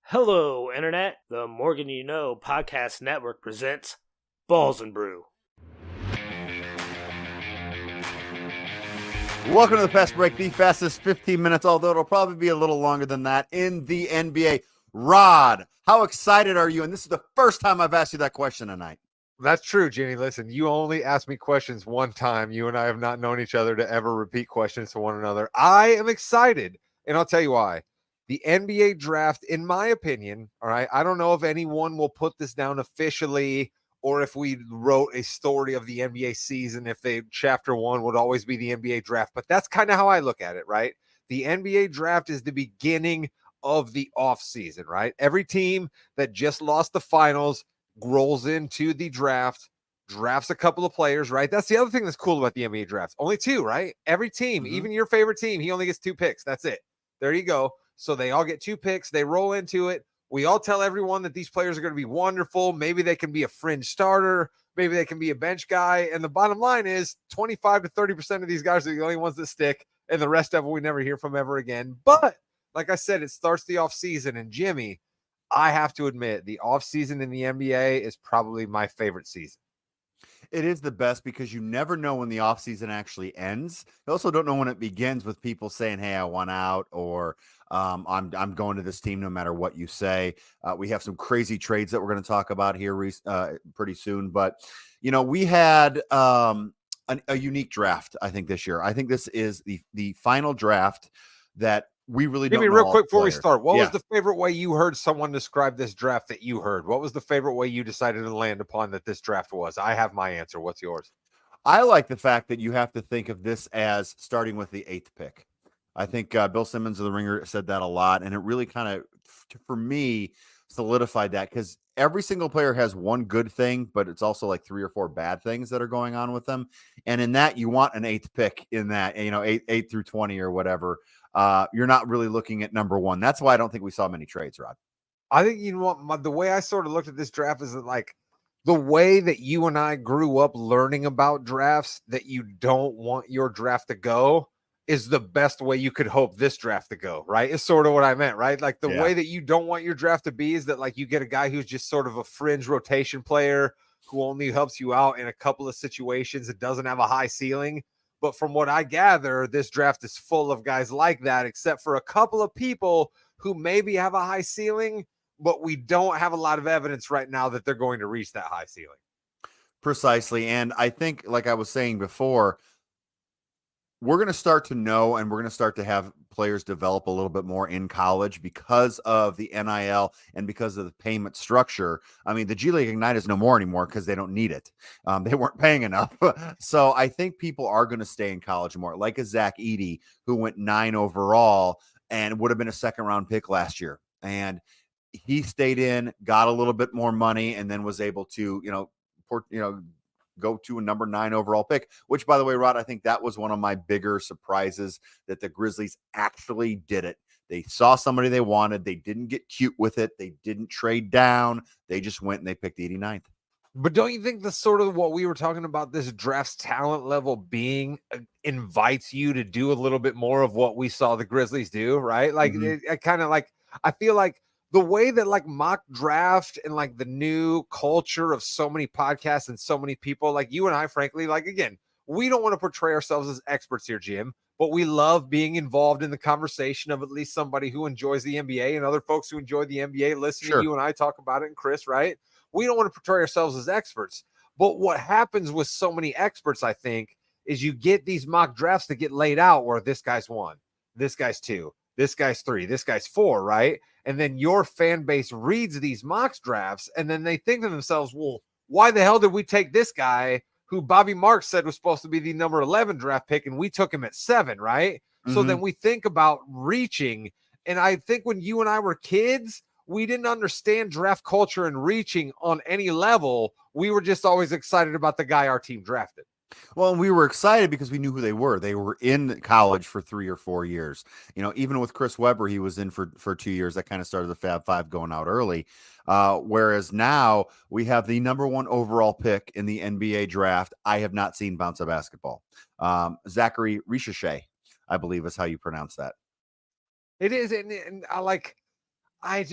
Hello, Internet. The Morgan You Know podcast network presents Balls and Brew. Welcome to the Fast Break, the fastest 15 minutes, although it'll probably be a little longer than that in the NBA. Rod, how excited are you? And this is the first time I've asked you that question tonight. That's true, Jenny. Listen, you only asked me questions one time. You and I have not known each other to ever repeat questions to one another. I am excited, and I'll tell you why. The NBA draft, in my opinion, all right, I don't know if anyone will put this down officially or if we wrote a story of the NBA season, if chapter one would always be the NBA draft, but that's kind of how I look at it, right? The NBA draft is the beginning of the offseason, right? Every team that just lost the finals rolls into the draft, drafts a couple of players, right? That's the other thing that's cool about the NBA draft. Only two, right? Every team, even your favorite team, he only gets 2 picks. That's it. There you go. So they all get 2 picks. They roll into it. We all tell everyone that these players are going to be wonderful. Maybe they can be a fringe starter. Maybe they can be a bench guy. And the bottom line is 25 to 30% of these guys are the only ones that stick. And the rest of them we never hear from ever again. But like I said, it starts the offseason. And Jimmy, I have to admit, the offseason in the NBA is probably my favorite season. It is the best because you never know when the offseason actually ends. You also don't know when it begins with people saying, hey, I want out, or I'm going to this team no matter what you say. We have some crazy trades that we're going to talk about here pretty soon. But, you know, we had a unique draft, I think, this year. I think this is the final draft that we really don't know. Give me real quick before we players. start. What was the favorite way you heard someone describe this draft that you heard? What was the favorite way you decided to land upon that this draft was? I have my answer. What's yours? I like the fact that you have to think of this as starting with the 8th pick. I think Bill Simmons of The Ringer said that a lot, and it really kind of, for me, solidified that because every single player has one good thing, but it's also like 3 or 4 bad things that are going on with them. And in that, you want an 8th pick in that, 8 through 20 or whatever. You're not really looking at number 1. That's why I don't think we saw many trades, Rod. I think, the way I sort of looked at this draft is that, like, the way that you and I grew up learning about drafts, that you don't want your draft to go is the best way you could hope this draft to go, right? Is sort of what I meant, right? Like the way that you don't want your draft to be is that, like, you get a guy who's just sort of a fringe rotation player who only helps you out in a couple of situations. It doesn't have a high ceiling. But from what I gather, this draft is full of guys like that, except for a couple of people who maybe have a high ceiling, but we don't have a lot of evidence right now that they're going to reach that high ceiling. Precisely. And I think, like I was saying before, we're going to start to know, and we're going to start to have players develop a little bit more in college because of the NIL and because of the payment structure. I mean, the G League Ignite is no more anymore because they don't need it. They weren't paying enough. So I think people are going to stay in college more, like a Zach Edey, who went 9 overall and would have been a 2nd-round pick last year. And he stayed in, got a little bit more money, and then was able to, go to a number 9 overall pick, which, by the way, Rod, I think that was one of my bigger surprises that the Grizzlies actually did it. They saw somebody they wanted. They didn't get cute with it. They didn't trade down. They just went and they picked 89th. But don't you think the sort of what we were talking about, this draft's talent level being invites you to do a little bit more of what we saw the Grizzlies do, right? Like, I feel like the way that, like, mock draft and, like, the new culture of so many podcasts and so many people, like you and I, frankly, like, again, we don't want to portray ourselves as experts here, Jim, but we love being involved in the conversation of at least somebody who enjoys the NBA and other folks who enjoy the NBA listening to you and I talk about it, and Chris, right? We don't want to portray ourselves as experts. But what happens with so many experts, I think, is you get these mock drafts that get laid out where this guy's 1, this guy's 2, this guy's 3, this guy's 4, right? And then your fan base reads these mock drafts, and then they think to themselves, well, why the hell did we take this guy who Bobby Marks said was supposed to be the number 11 draft pick, and we took him at 7, right? So then we think about reaching. And I think when you and I were kids, we didn't understand draft culture and reaching on any level. We were just always excited about the guy our team drafted. Well, we were excited because we knew who they were. They were in college for 3 or 4 years. Even with Chris Webber, he was in for 2 years. That kind of started the Fab Five going out early. Whereas now we have the number 1 overall pick in the NBA draft. I have not seen bounce a basketball. Zachary Ricochet, I believe is how you pronounce that. It is. And I I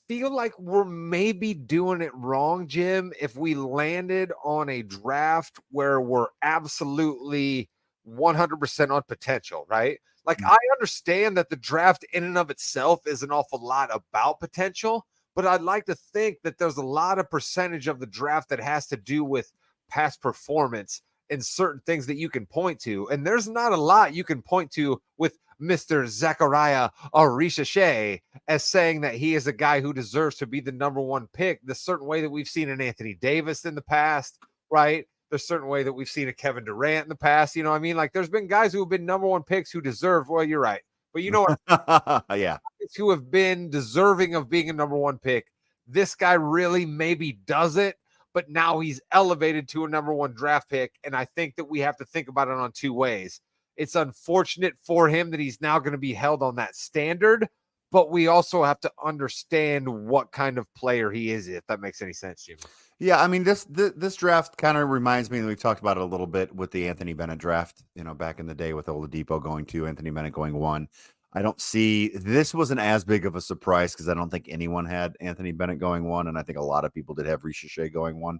feel like we're maybe doing it wrong, Jim, if we landed on a draft where we're absolutely 100% on potential, right? Like, I understand that the draft in and of itself is an awful lot about potential, but I'd like to think that there's a lot of percentage of the draft that has to do with past performance and certain things that you can point to. And there's not a lot you can point to with Mr. Zachariah Arisha as saying that he is a guy who deserves to be the number one pick, the certain way that we've seen in Anthony Davis in the past, right? The certain way that we've seen a Kevin Durant in the past. You know what I mean? Like, there's been guys who have been number one picks who deserve, well, you're right. But you know what? Yeah. Who have been deserving of being a number one pick. This guy really maybe doesn't, but now he's elevated to a number one draft pick. And I think that we have to think about it on two ways. It's unfortunate for him that he's now going to be held on that standard, but we also have to understand what kind of player he is, if that makes any sense, Jimmy. Yeah, I mean, this draft kind of reminds me, and we've talked about it a little bit with the Anthony Bennett draft, back in the day with Oladipo going 2, Anthony Bennett going 1. I don't see, this wasn't as big of a surprise because I don't think anyone had Anthony Bennett going 1, and I think a lot of people did have Ricochet going 1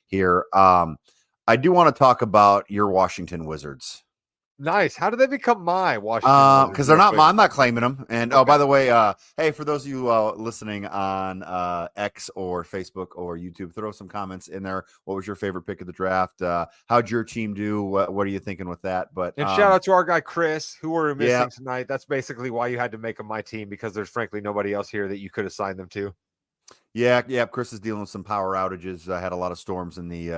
here. I do want to talk about your Washington Wizards. Nice. How did they become my Washington? Because they're not. I'm not claiming them. And okay. Oh, by the way, hey, for those of you listening on X or Facebook or YouTube, throw some comments in there. What was your favorite pick of the draft? How'd your team do? What are you thinking with that? But and shout out to our guy Chris, who we're missing tonight. That's basically why you had to make him my team, because there's frankly nobody else here that you could assign them to. Yeah. Chris is dealing with some power outages. I had a lot of storms in the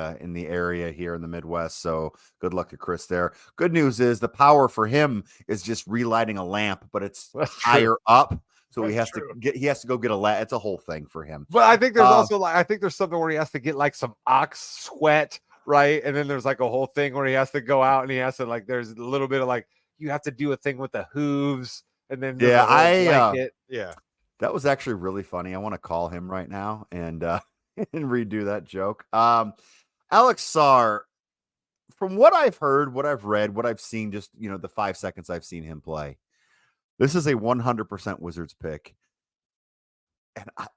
area here in the Midwest. So good luck to Chris there. Good news is the power for him is just relighting a lamp, but it's higher up. So he has to go get a lamp. It's a whole thing for him. But I think there's also there's something where he has to get like some ox sweat, right? And then there's like a whole thing where he has to go out and he has to there's a little bit of you have to do a thing with the hooves, and then That was actually really funny. I want to call him right now and and redo that joke. Alex Sarr, from what I've heard, what I've read, what I've seen, just the 5 seconds I've seen him play, this is a 100% Wizards pick, and I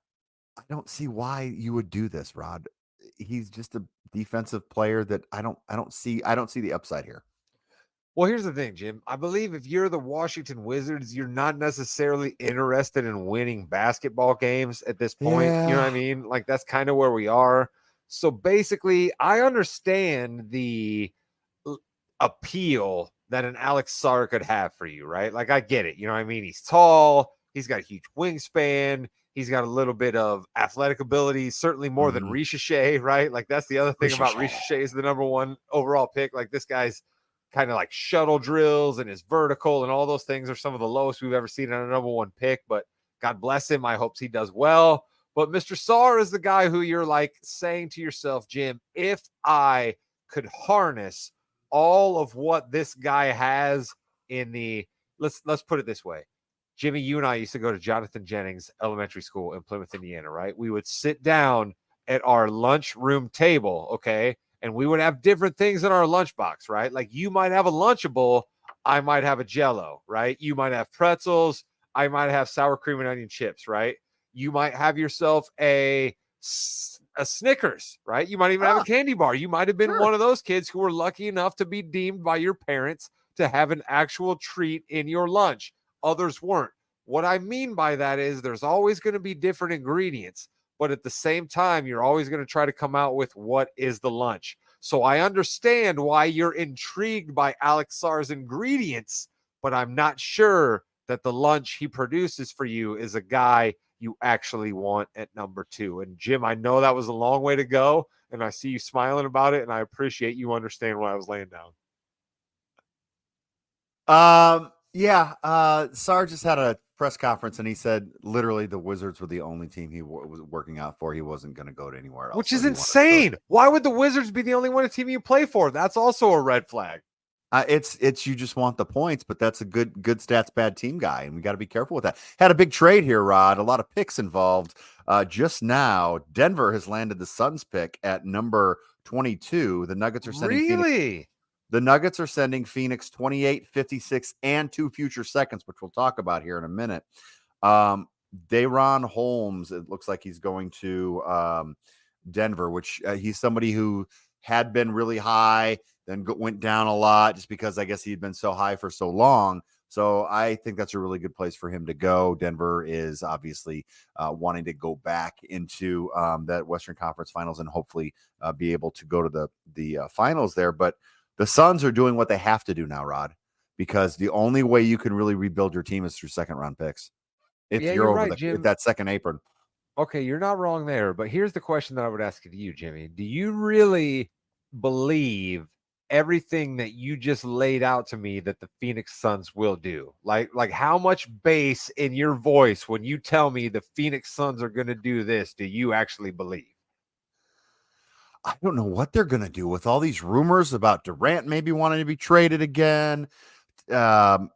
don't see why you would do this, Rod. He's just a defensive player that I don't see the upside here. Well, here's the thing, Jim. I believe if you're the Washington Wizards, you're not necessarily interested in winning basketball games at this point. Yeah. You know what I mean? That's kind of where we are. So basically, I understand the appeal that an Alex Sarr could have for you, right? I get it. You know what I mean? He's tall. He's got a huge wingspan. He's got a little bit of athletic ability, certainly more than Ricochet, right? That's the other thing about Ricochet is the number one overall pick. This guy's kind of shuttle drills and his vertical and all those things are some of the lowest we've ever seen on a number one pick, but God bless him. I hope he does well. But Mr. Sarr is the guy who you're saying to yourself, Jim, if I could harness all of what this guy has in the, let's put it this way. Jimmy, you and I used to go to Jonathan Jennings Elementary School in Plymouth, Indiana, right? We would sit down at our lunchroom table, okay? And we would have different things in our lunchbox, right? You might have a Lunchable, I might have a Jell-O, right? You might have pretzels, I might have sour cream and onion chips, right? You might have yourself a Snickers, right? You might even have a candy bar. You might have been one of those kids who were lucky enough to be deemed by your parents to have an actual treat in your lunch. Others weren't. What I mean by that is there's always going to be different ingredients. But at the same time, you're always going to try to come out with what is the lunch. So I understand why you're intrigued by Alex Sarr's ingredients, but I'm not sure that the lunch he produces for you is a guy you actually want at number 2. And Jim, I know that was a long way to go, and I see you smiling about it, and I appreciate you understand what I was laying down. Sarr just had a press conference and he said literally the Wizards were the only team he was working out for. He wasn't going to go to anywhere else. Which is insane. Why would the Wizards be the only one team you play for? That's also a red flag. It's you just want the points, but that's a good stats bad team guy, and we got to be careful with that. Had a big trade here, Rod. A lot of picks involved. Just now, Denver has landed the Suns pick at number 22. The Nuggets are sending Phoenix. The Nuggets are sending Phoenix 28, 56, and 2 future seconds, which we'll talk about here in a minute. Dayron Holmes, it looks like he's going to Denver, which he's somebody who had been really high, then went down a lot just because I guess he'd been so high for so long. So I think that's a really good place for him to go. Denver is obviously wanting to go back into that Western Conference Finals and hopefully be able to go to the finals there. But the Suns are doing what they have to do now, Rod, because the only way you can really rebuild your team is through second round picks. If Yeah, you're you're over right, Jim. that second apron. Okay, you're not wrong there, but here's the question that I would ask to you, Jimmy. Do you really believe everything that you just laid out to me that the Phoenix Suns will do? Like how much bass in your voice when you tell me the Phoenix Suns are going to do this, do you actually believe? I don't know what they're going to do with all these rumors about Durant maybe wanting to be traded again. But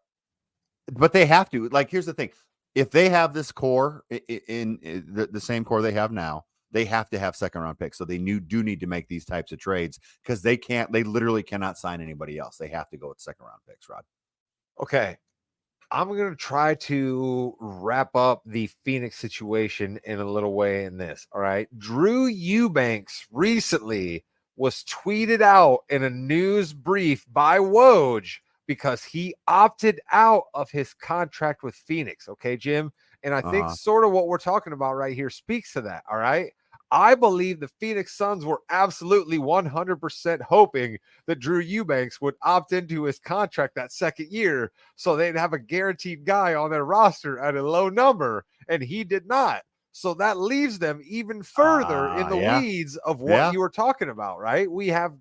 they have to. Like, here's the thing. If they have this core in the same core they have now, they have to have second round picks. So they do need to make these types of trades because they literally cannot sign anybody else. They have to go with second round picks, Rod. Okay. I'm going to try to wrap up the Phoenix situation in a little way in this. All right. Drew Eubanks recently was tweeted out in a news brief by Woj because he opted out of his contract with Phoenix. Okay, Jim. And I think sort of what we're talking about right here speaks to that. All right. I believe the Phoenix Suns were absolutely 100% hoping that Drew Eubanks would opt into his contract that second year so they'd have a guaranteed guy on their roster at a low number, and he did not. So that leaves them even further in the weeds of what you were talking about, right? We have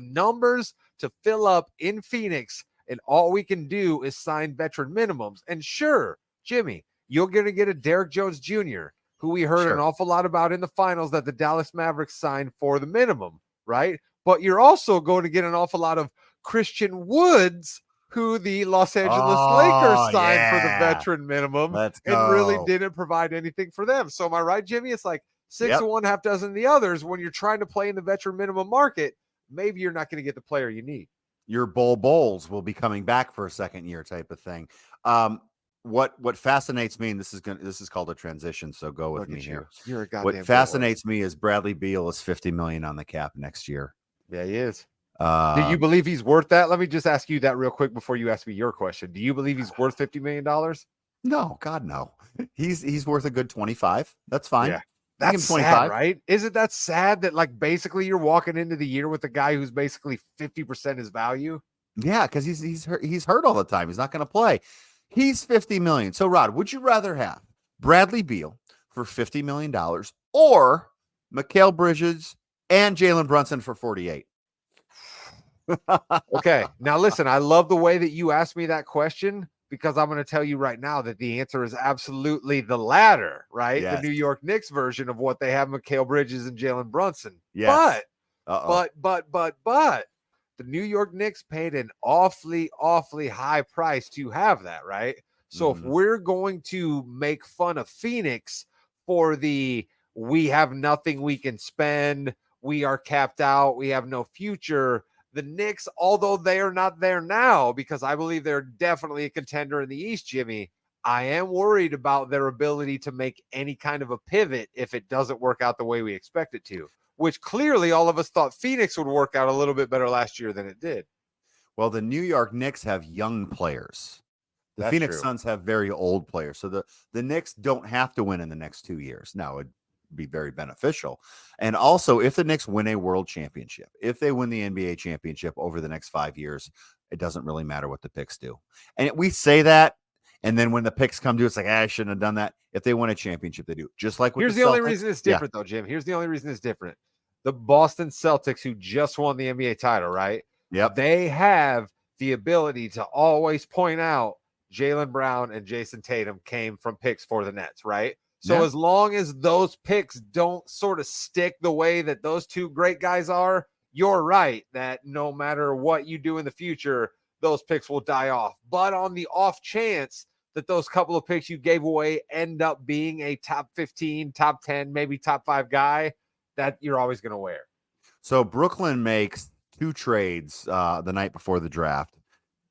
numbers to fill up in Phoenix, and all we can do is sign veteran minimums. And sure, Jimmy, you're going to get a Derek Jones Jr., who we heard an awful lot about in the finals that the Dallas Mavericks signed for the minimum, right? But you're also going to get an awful lot of Christian Woods, who the Los Angeles Lakers signed for the veteran minimum and really didn't provide anything for them. So am I right, Jimmy? It's like 6 of one, half dozen of the others. When you're trying to play in the veteran minimum market, maybe you're not going to get the player you need. Your Bulls will be coming back for a second year type of thing. What fascinates me, and this is called a transition, so go with me here. You're a goddamn. What fascinates me is Bradley Beal is $50 million on the cap next year. Yeah, he is. Do you believe he's worth that? Let me just ask you that real quick before you ask me your question. Do you believe he's worth $50 million? No, God, no. He's worth a good 25. That's fine. Yeah. That's 25, sad, right? Isn't that sad that like basically you're walking into the year with a guy who's basically 50% his value? Yeah, because he's hurt all the time. He's not going to play. He's $50 million. So, Rod, would you rather have Bradley Beal for $50 million or Mikal Bridges and Jalen Brunson for 48? Okay. Now, listen, I love the way that you asked me that question because I'm going to tell you right now that the answer is absolutely the latter, right? Yes. The New York Knicks version of what they have Mikal Bridges and Jalen Brunson. Yes. But the New York Knicks paid an awfully high price to have that, right? So if we're going to make fun of Phoenix for we have nothing we can spend, we are capped out, we have no future, the Knicks, although they are not there now, because I believe they're definitely a contender in the East, Jimmy, I am worried about their ability to make any kind of a pivot if it doesn't work out the way we expect it to. Which clearly all of us thought Phoenix would work out a little bit better last year than it did. Well, the New York Knicks have young players. The Phoenix Suns have very old players. So the Knicks don't have to win in the next 2 years. Now, it'd be very beneficial. And also, if the Knicks win a world championship, if they win the NBA championship over the next 5 years, it doesn't really matter what the picks do. And we say that, and then when the picks come due, it's like, I shouldn't have done that. If they win a championship, they do. Just like with Here's the only reason it's different, though, Jim. Here's the only reason it's different. The Boston Celtics, who just won the NBA title, right? Yep. They have the ability to always point out Jaylen Brown and Jason Tatum came from picks for the Nets, right? So as long as those picks don't sort of stick the way that those two great guys are, you're right that no matter what you do in the future, those picks will die off. But on the off chance that those couple of picks you gave away end up being a top 15, top 10, maybe top 5 guy, that you're always going to wear. So Brooklyn makes 2 trades the night before the draft.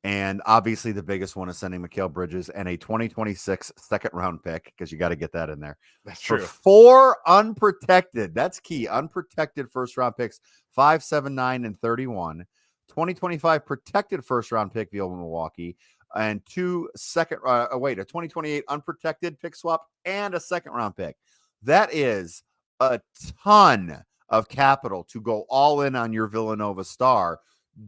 And obviously the biggest one is sending Mikal Bridges and a 2026 second round pick, because you got to get that in there. That's For true. 4 unprotected, that's key, unprotected first round picks, 5, 7, 9, and 31. 2025 protected first round pick via Milwaukee, and a 2028 unprotected pick swap and a second round pick. That is a ton of capital to go all in on your Villanova star.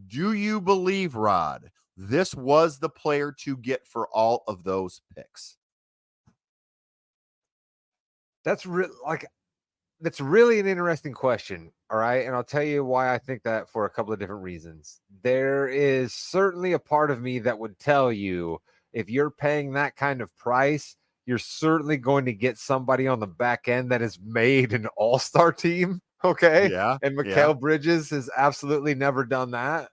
Do you believe, Rod, this was the player to get for all of those picks? That's really an interesting question. All right. And I'll tell you why I think that for a couple of different reasons. There is certainly a part of me that would tell you if you're paying that kind of price, you're certainly going to get somebody on the back end that has made an all-star team. Okay. Yeah. And Mikal Bridges has absolutely never done that.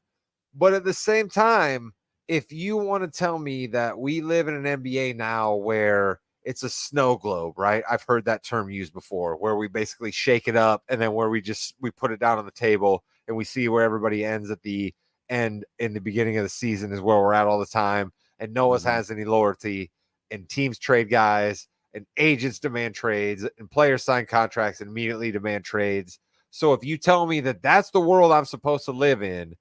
But at the same time, if you want to tell me that we live in an NBA now where it's a snow globe, right? I've heard that term used before, where we basically shake it up and then where we put it down on the table and we see where everybody ends at the end in the beginning of the season is where we're at all the time. And no one has any loyalty, and teams trade guys and agents demand trades and players sign contracts and immediately demand trades. So if you tell me that that's the world I'm supposed to live in,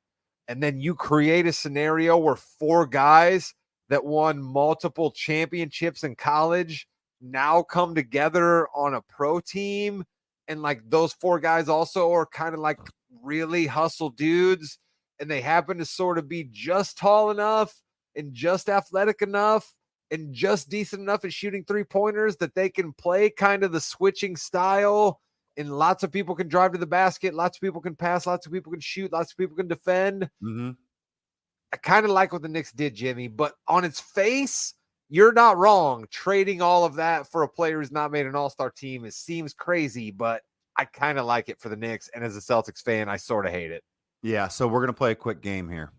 and then you create a scenario where 4 guys that won multiple championships in college now come together on a pro team, and like those 4 guys also are kind of like really hustle dudes, and they happen to sort of be just tall enough and just athletic enough and just decent enough at shooting 3-pointers that they can play kind of the switching style, and lots of people can drive to the basket, lots of people can pass, lots of people can shoot, lots of people can defend. I kind of like what the Knicks did, Jimmy, but on its face, you're not wrong. Trading all of that for a player who's not made an all-star team, it seems crazy, but I kind of like it for the Knicks. And as a Celtics fan, I sort of hate it. Yeah. So we're going to play a quick game here.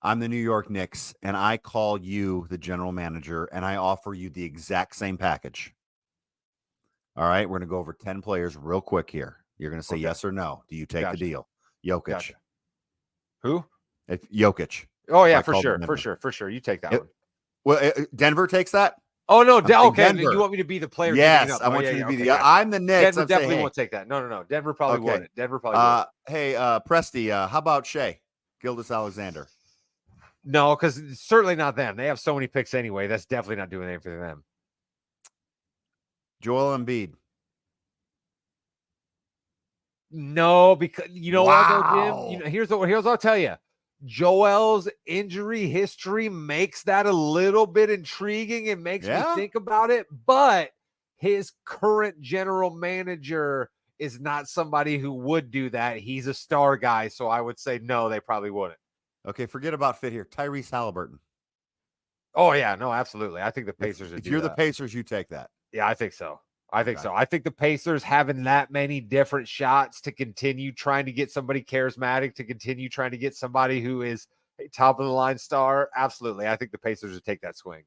I'm the New York Knicks, and I call you the general manager, and I offer you the exact same package. All right. We're going to go over 10 players real quick here. You're going to say yes or no. Do you take the deal? Jokic. Who? Jokic. Oh, yeah, for sure. You take that one. Well, Denver takes that? Oh, no. Okay. Denver. You want me to be the player? Yes, I want you to be the. I'm the Knicks. Denver definitely won't take that. No. Denver probably wouldn't. Denver probably wouldn't. Hey, Presti, how about Shea Gilgeous-Alexander? No, because it's certainly not them. They have so many picks anyway. That's definitely not doing anything for them. Joel Embiid. No, because you know what, though, Jim? Here's what I'll tell you. Joel's injury history makes that a little bit intriguing and makes me think about it, but his current general manager is not somebody who would do that. He's a star guy, so I would say no, they probably wouldn't. Okay, forget about fit here. Tyrese Halliburton. Oh, yeah, no, absolutely. I think the Pacers if you're the Pacers, you take that. Yeah, I think so. I think the Pacers having that many different shots to continue trying to get somebody charismatic, to continue trying to get somebody who is a top of the line star. Absolutely. I think the Pacers would take that swing.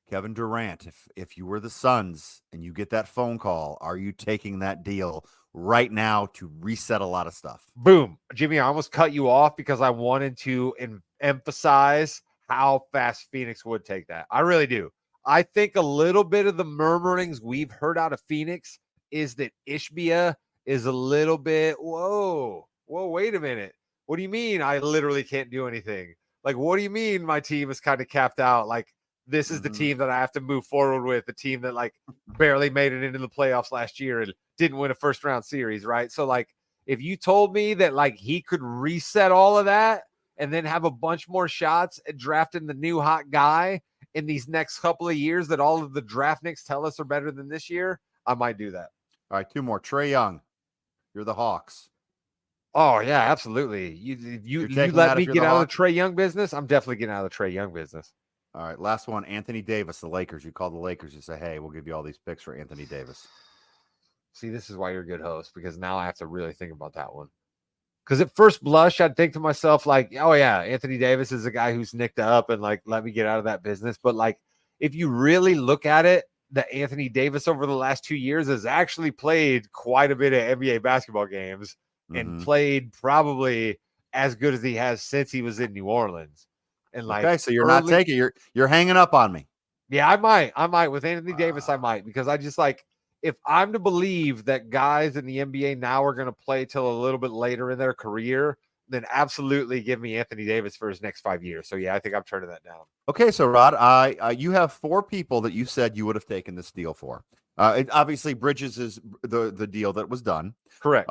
Kevin Durant, if you were the Suns and you get that phone call, are you taking that deal right now to reset a lot of stuff? Boom. Jimmy, I almost cut you off because I wanted to emphasize how fast Phoenix would take that. I really do. I think a little bit of the murmurings we've heard out of Phoenix is that Ishbia is a little bit, whoa, wait a minute. What do you mean I literally can't do anything? Like, what do you mean my team is kind of capped out? Like, this is the team that I have to move forward with, the team that like barely made it into the playoffs last year and didn't win a first round series, right? So like, if you told me that like he could reset all of that and then have a bunch more shots at drafting the new hot guy in these next couple of years that all of the draft nicks tell us are better than this year, I might do that. All right, 2 more. Trae Young. You're the Hawks. Oh, yeah, absolutely. You let me get out of the Trae Young business, I'm definitely getting out of the Trae Young business. All right, last one. Anthony Davis, the Lakers. You call the Lakers, you say, hey, we'll give you all these picks for Anthony Davis. See, this is why you're a good host, because now I have to really think about that one. Because at first blush, I'd think to myself, like, oh, yeah, Anthony Davis is a guy who's nicked up and, like, let me get out of that business. But, like, if you really look at it, that Anthony Davis over the last 2 years has actually played quite a bit of NBA basketball games and played probably as good as he has since he was in New Orleans. And like, okay, so you're not taking, you're hanging up on me. Yeah, I might with Anthony Davis. I might, because I just like, if I'm to believe that guys in the NBA now are going to play till a little bit later in their career, then absolutely give me Anthony Davis for his next 5 years. So yeah, I think I'm turning that down. Okay, so Rod, you have 4 people that you said you would have taken this deal for. Obviously, Bridges is the deal that was done. Correct.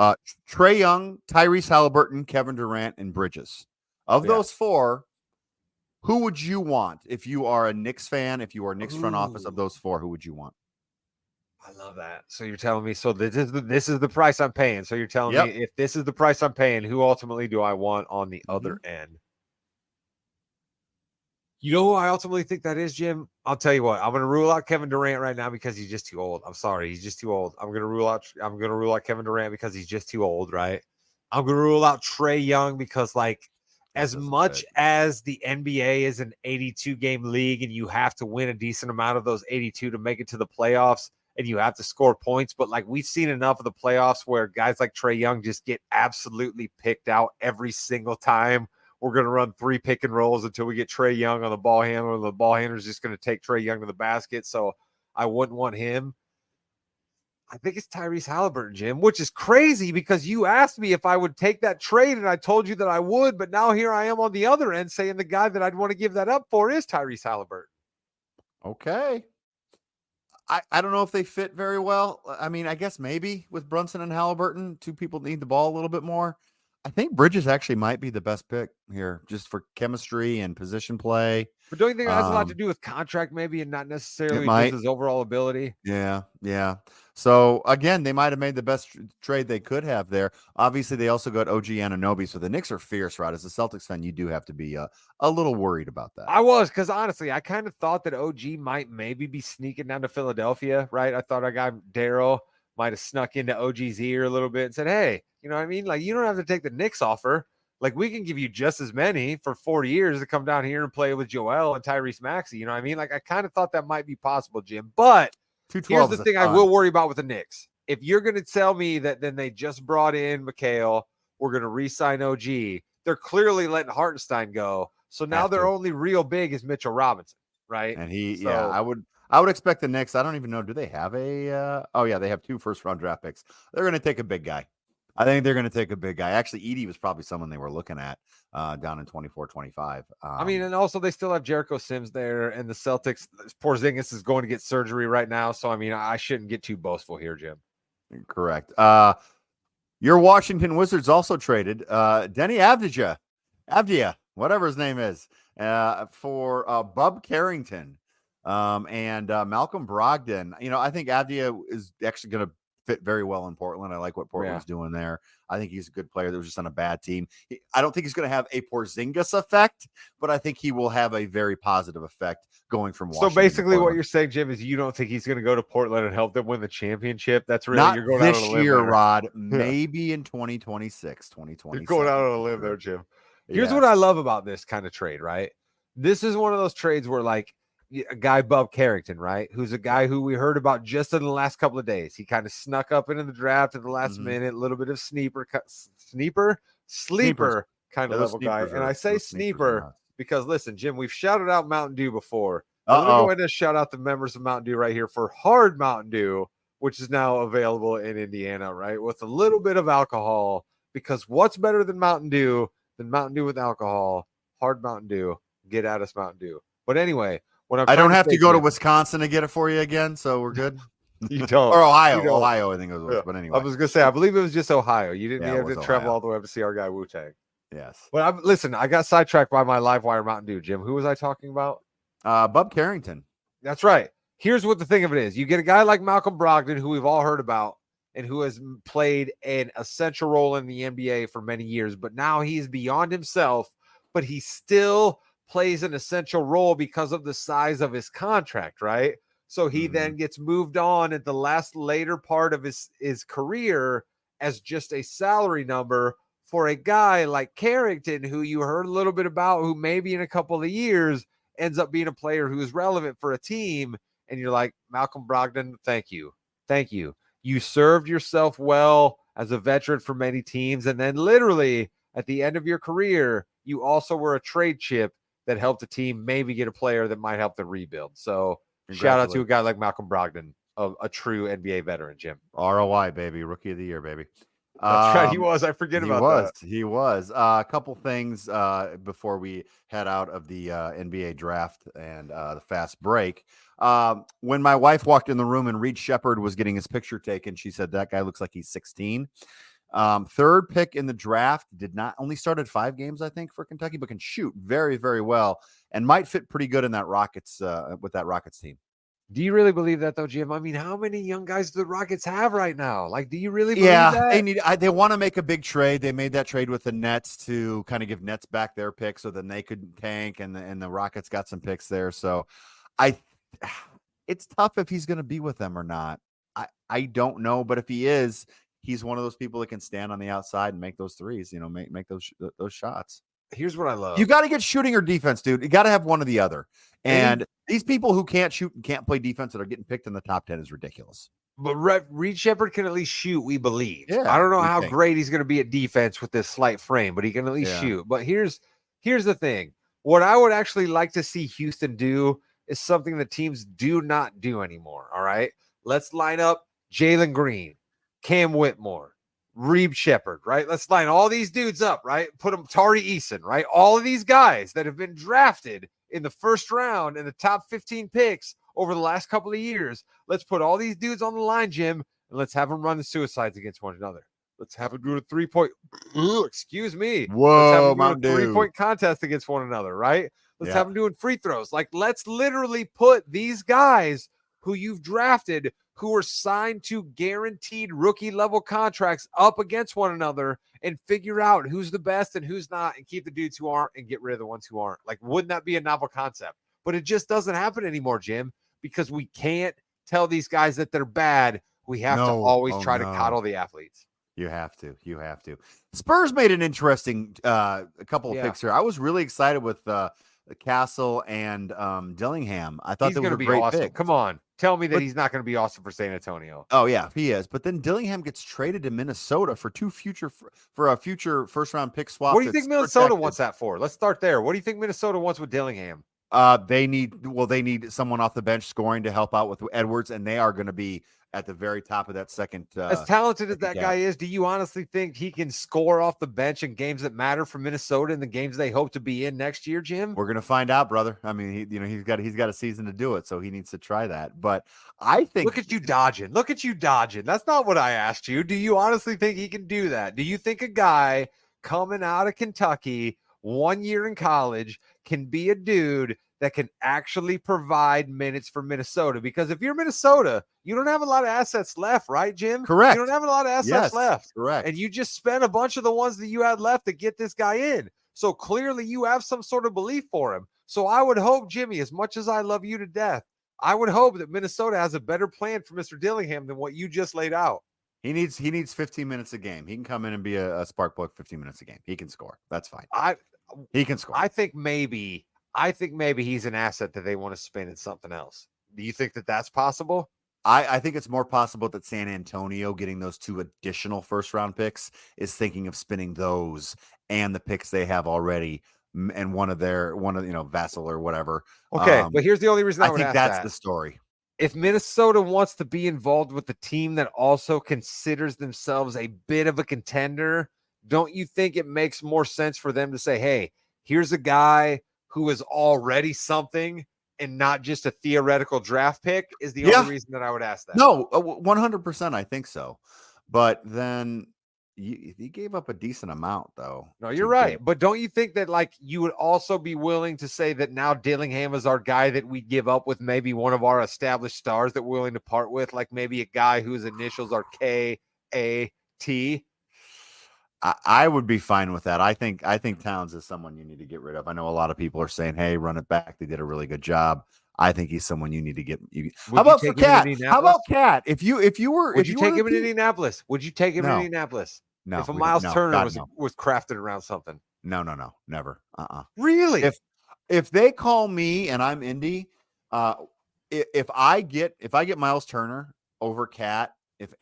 Trae Young, Tyrese Halliburton, Kevin Durant, and Bridges. Of those 4, who would you want if you are a Knicks fan? If you are Knicks front office, of those 4, who would you want? I love that. So you're telling me, so this is the price I'm paying. So you're telling me, if this is the price I'm paying, who ultimately do I want on the other end? You know who I ultimately think that is, Jim? I'll tell you what. I'm going to rule out Kevin Durant right now because he's just too old. I'm sorry, he's just too old. I'm going to rule out Kevin Durant because he's just too old, right? I'm going to rule out Trae Young because, like, as much as the NBA is an 82-game league and you have to win a decent amount of those 82 to make it to the playoffs, and you have to score points, but like, we've seen enough of the playoffs where guys like Trae Young just get absolutely picked out every single time. We're going to run 3 pick and rolls until we get Trae Young on the ball handler, and the ball handler is just going to take Trae Young to the basket. So I wouldn't want him. I think it's Tyrese Halliburton, Jim, which is crazy because you asked me if I would take that trade, and I told you that I would, but now here I am on the other end saying the guy that I'd want to give that up for is Tyrese Halliburton. Okay. I don't know if they fit very well. I mean, I guess maybe with Brunson and Halliburton, 2 people need the ball a little bit more. I think Bridges actually might be the best pick here, just for chemistry and position play. But don't you think that has a lot to do with contract, maybe, and not necessarily just his overall ability? Yeah. So again, they might have made the best trade they could have there. Obviously, they also got OG Anunoby. So the Knicks are fierce, Rod. As a Celtics fan, you do have to be a little worried about that. I was, because honestly, I kind of thought that OG might maybe be sneaking down to Philadelphia, right? I thought our guy Daryl might have snuck into OG's ear a little bit and said, hey, you know what I mean? Like, you don't have to take the Knicks offer. Like, we can give you just as many for 40 years to come down here and play with Joel and Tyrese Maxey. You know what I mean? Like, I kind of thought that might be possible, Jim. But here's the thing I will worry about with the Knicks. If you're going to tell me that then they just brought in McHale, we're going to re-sign OG, they're clearly letting Hartenstein go. So now their only real big is Mitchell Robinson, right? And I would expect the Knicks. I don't even know. Do they have a? They have 2 first-round draft picks. They're going to take a big guy. I think they're going to take a big guy. Actually, Edey was probably someone they were looking at down in 24-25. I mean, and also they still have Jericho Sims there, and the Celtics, Porzingis is going to get surgery right now. So, I mean, I shouldn't get too boastful here, Jim. Correct. Your Washington Wizards also traded Denny Avdia, whatever his name is, for Bub Carrington and Malcolm Brogdon. You know, I think Avdia is actually going to fit very well in Portland. I like what Portland's doing there. I think he's a good player that was just on a bad team. I don't think he's going to have a Porzingis effect, but I think he will have a very positive effect going from Washington. So basically what you're saying, Jim, is you don't think he's going to go to Portland and help them win the championship? That's really, not you're going this out on a limb year, there. Rod. Maybe in 2026, 2027. You're going out on a limb there, Jim. Here's what I love about this kind of trade, right? This is one of those trades where, like, a guy Bub Carrington, right? Who's a guy who we heard about just in the last couple of days. He kind of snuck up into the draft at the last minute, a little bit of sleeper kind of level guy. And I say sneaker because, listen, Jim, we've shouted out Mountain Dew before. Let me go ahead and shout out the members of Mountain Dew right here for Hard Mountain Dew, which is now available in Indiana, right? With a little bit of alcohol, because what's better than Mountain Dew with alcohol? Hard Mountain Dew. Get at us, Mountain Dew. But anyway, I don't have to go to Wisconsin to get it for you again, so we're good. You don't. Or Ohio. Ohio, I think it was. But anyway. I was going to say, I believe it was just Ohio. You didn't have to travel all the way up to see our guy Wu-Tang. Yes. But listen, I got sidetracked by my Livewire Mountain Dew, Jim. Who was I talking about? Bub Carrington. That's right. Here's what the thing of it is. You get a guy like Malcolm Brogdon, who we've all heard about and who has played an essential role in the NBA for many years, but now he's beyond himself, but he still plays an essential role because of the size of his contract, right? So he then gets moved on at the later part of his career as just a salary number for a guy like Carrington, who you heard a little bit about, who maybe in a couple of years ends up being a player who is relevant for a team. And you're like, Malcolm Brogdon, thank you. Thank you. You served yourself well as a veteran for many teams. And then literally at the end of your career, you also were a trade chip that helped the team maybe get a player that might help the rebuild. So shout out to a guy like Malcolm Brogdon, a true NBA veteran, Jim. ROI, baby. Rookie of the year, baby. That's right. He was. I forget about that. He was. A couple things before we head out of the NBA draft and the fast break. When my wife walked in the room and Reed Shepherd was getting his picture taken, she said, that guy looks like he's 16. Third pick in the draft, only started 5 games, I think, for Kentucky, but can shoot very, very well and might fit pretty good in that Rockets with that Rockets team. Do you really believe that though, Jim? I mean, how many young guys do the Rockets have right now? Like, do you really believe that? They want to make a big trade. They made that trade with the Nets to kind of give Nets back their picks so then they could tank, and the Rockets got some picks there. So it's tough if he's going to be with them or not. I don't know, but if he is, he's one of those people that can stand on the outside and make those threes, make those shots. Here's what I love. You got to get shooting or defense, dude. You got to have one or the other. And these people who can't shoot and can't play defense that are getting picked in the top 10 is ridiculous. But Reed Shepherd can at least shoot, we believe. Yeah, I don't know how great he's going to be at defense with this slight frame, but he can at least shoot. But here's the thing. What I would actually like to see Houston do is something that teams do not do anymore, all right? Let's line up Jalen Green, Cam Whitmore, Reed Shepherd, right? Let's line all these dudes up, right? Put them, Tari Eason, right? All of these guys that have been drafted in the first round and the top 15 picks over the last couple of years. Let's put all these dudes on the line, Jim, and let's have them run the suicides against one another. Let's have them do a 3-point. Excuse me. Whoa, let's have them do a 3-point contest against one another, right? Let's have them doing free throws. Like, let's literally put these guys who you've drafted, who are signed to guaranteed rookie level contracts, up against one another and figure out who's the best and who's not, and keep the dudes who aren't and get rid of the ones who aren't. Like, wouldn't that be a novel concept? But it just doesn't happen anymore, Jim, because we can't tell these guys that they're bad. We have to always try to coddle the athletes. You have to. Spurs made an interesting a couple of picks here. I was really excited with Castle and Dillingham. I thought he's that was going to be great awesome. Pick. Come on. Tell me that he's not going to be awesome for San Antonio. Oh yeah, he is. But then Dillingham gets traded to Minnesota for a future first round pick swap. What do you think Minnesota wants that for? Let's start there. What do you think Minnesota wants with Dillingham? They need someone off the bench scoring to help out with Edwards, and they are going to be at the very top of that second. As talented as that guy is, do you honestly think he can score off the bench in games that matter for Minnesota and the games they hope to be in next year, Jim? We're going to find out, brother. I mean, he's got a season to do it, so he needs to try that. But I think look at you dodging. That's not what I asked you. Do you honestly think he can do that? Do you think a guy coming out of Kentucky, 1 year in college, can be a dude that can actually provide minutes for Minnesota? Because if you're Minnesota, you don't have a lot of assets left, right, Jim? Correct. You don't have a lot of assets left. Correct. And you just spent a bunch of the ones that you had left to get this guy in. So clearly you have some sort of belief for him. So I would hope, Jimmy, as much as I love you to death, I would hope that Minnesota has a better plan for Mr. Dillingham than what you just laid out. He needs 15 minutes a game. He can come in and be a spark plug 15 minutes a game. He can score. That's fine. He can score. I think maybe he's an asset that they want to spend in something else. Do you think that that's possible? I think it's more possible that San Antonio, getting those 2 additional first round picks, is thinking of spending those and the picks they have already, and one of Vassell or whatever. Okay, but here's the only reason I would think ask that's that. the story. If Minnesota wants to be involved with the team that also considers themselves a bit of a contender, don't you think it makes more sense for them to say, hey, here's a guy who is already something and not just a theoretical draft pick, is the only reason that I would ask that. No, 100%. I think so. But then he gave up a decent amount, though. No, you're right. But don't you think that, like, you would also be willing to say that now Dillingham is our guy that we give up with maybe one of our established stars that we're willing to part with, like maybe a guy whose initials are KAT? I would be fine with that. I think Towns is someone you need to get rid of. I know a lot of people are saying, hey, run it back. They did a really good job. I think he's someone you need to get. How about for Cat? How about Cat? If you were, would you take him in Indianapolis? Would you take him in Indianapolis? No. If a Miles Turner was crafted around something. No, never. Really? If they call me and I'm Indy, if I get Miles Turner over Cat,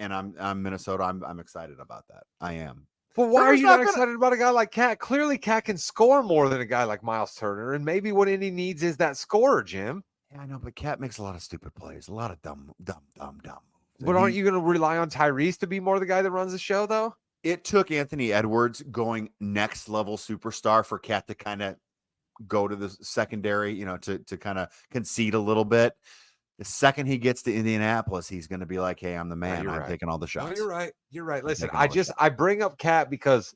I'm Minnesota, I'm excited about that. I am. But why are Turner's you not not gonna- excited about a guy like Cat? Clearly, Cat can score more than a guy like Miles Turner, and maybe what Indy needs is that scorer, Jim. Yeah, I know, but Cat makes a lot of stupid plays, a lot of dumb moves. But aren't you going to rely on Tyrese to be more the guy that runs the show, though? It took Anthony Edwards going next level superstar for Cat to kind of go to the secondary, to kind of concede a little bit. The second he gets to Indianapolis, he's going to be like, hey, I'm the man. I'm taking all the shots. No, you're right. You're right. Listen, taking all the shots. I bring up Cat because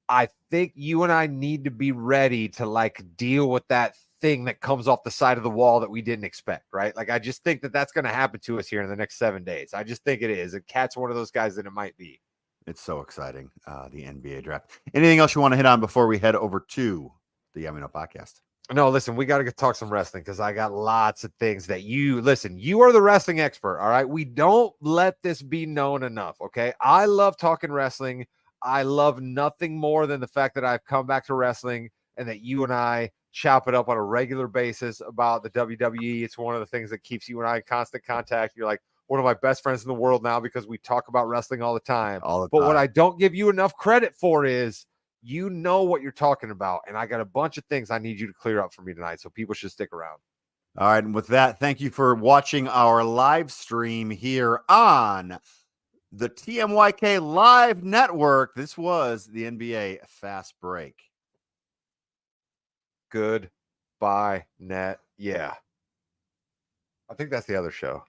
I think you and I need to be ready to like deal with that thing that comes off the side of the wall that we didn't expect, right? Like, I just think that that's going to happen to us here in the next 7 days. I just think it is. And Cat's one of those guys that it might be. It's so exciting, the NBA draft. Anything else you want to hit on before we head over to the Yummy podcast? No, listen, we got to talk some wrestling because I got lots of things that you are the wrestling expert. All right. We don't let this be known enough. Okay. I love talking wrestling. I love nothing more than the fact that I've come back to wrestling and that you and I chop it up on a regular basis about the WWE. It's one of the things that keeps you and I in constant contact. You're like one of my best friends in the world now because we talk about wrestling all the time. But what I don't give you enough credit for is you know what you're talking about, and I got a bunch of things I need you to clear up for me tonight, so people should stick around. All right, and with that, thank you for watching our live stream here on the TMYK Live Network. This was the NBA Fast Break. Goodbye, net. Yeah. I think that's the other show.